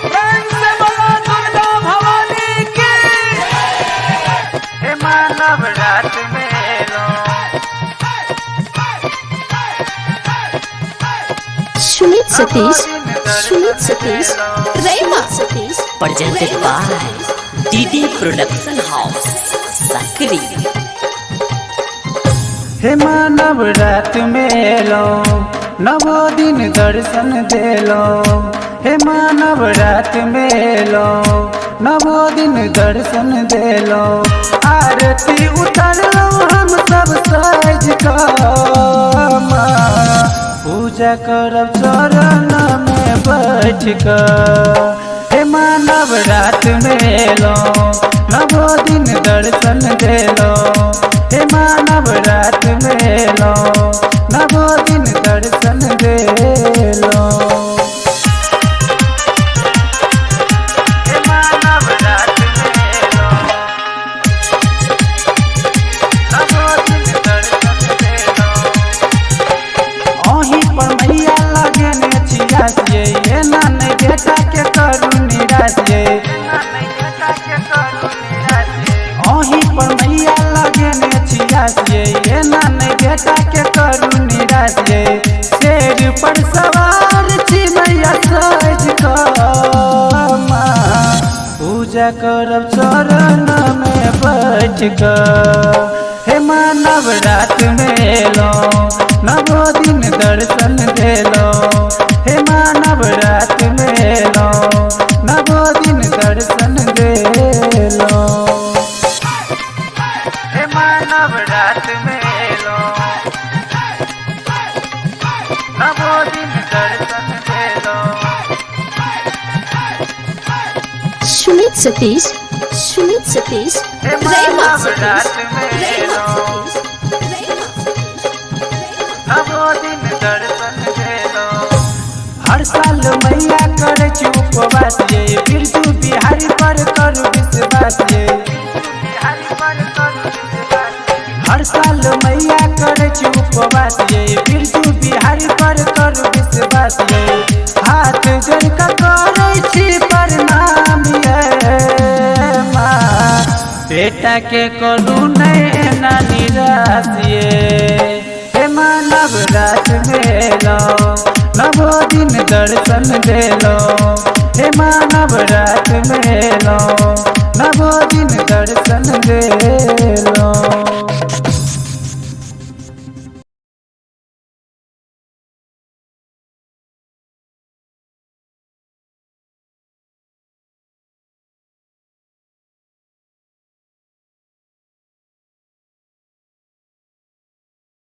प्रेम से बोलो दुर्गा भवानी की। हे मानव रात मेलो Sumit Satish रेमा Satish presented by DD Production House, Sakri. हे मानव रात मेलो नवो दिन दर्शन देलो। हे मानव रात मेलो नवो दिन दर्शन देलो। आरती उतारलो हम सब सज कर पूजा करब चरण में बैठ कर। हे मानव रात मेलो नवो दिन दर्शन देलो। हे मानव रात मेलो नवो दिन दर्शन देलो। हे मानव रात मेलो नवो दिन दर्शन देलो। ओही पर मैया लगन छियासिए ये नान बेटा के करू निरासिए। ओही पर मैया लगन छियासिए ये नान बेटा के करू निरासिए। शेर पर सवार छी मैया सज कर पूजा करब चरण में बैठ कर। हे मानव रात मेलो नवो दिन दर्शन देलो। हे मानव रात मेलो नवो दिन दर्शन देलो। हे मानव रात मेलो नवो दिन दर्शन देलो। सुमित सतीश हे रेमा मानव सतीश रात मेलो नवो दिन दर्शन देलो। हर साल मैया करे छी उपवास ये बिरजू बिहारी पर करू विश्वास ये। हर साल मैया करे छी उपवास ये बिरजू बिहारी पर करू विश्वास ये। हाथ जोड़ के करे छी प्रणाम ये माँ बेटा के करू नैना निराश ये। हे मानव रात मेलो नवो दिन दर्शन देलो। हे मानव रात मेलो नवो दिन दर्शन देलो।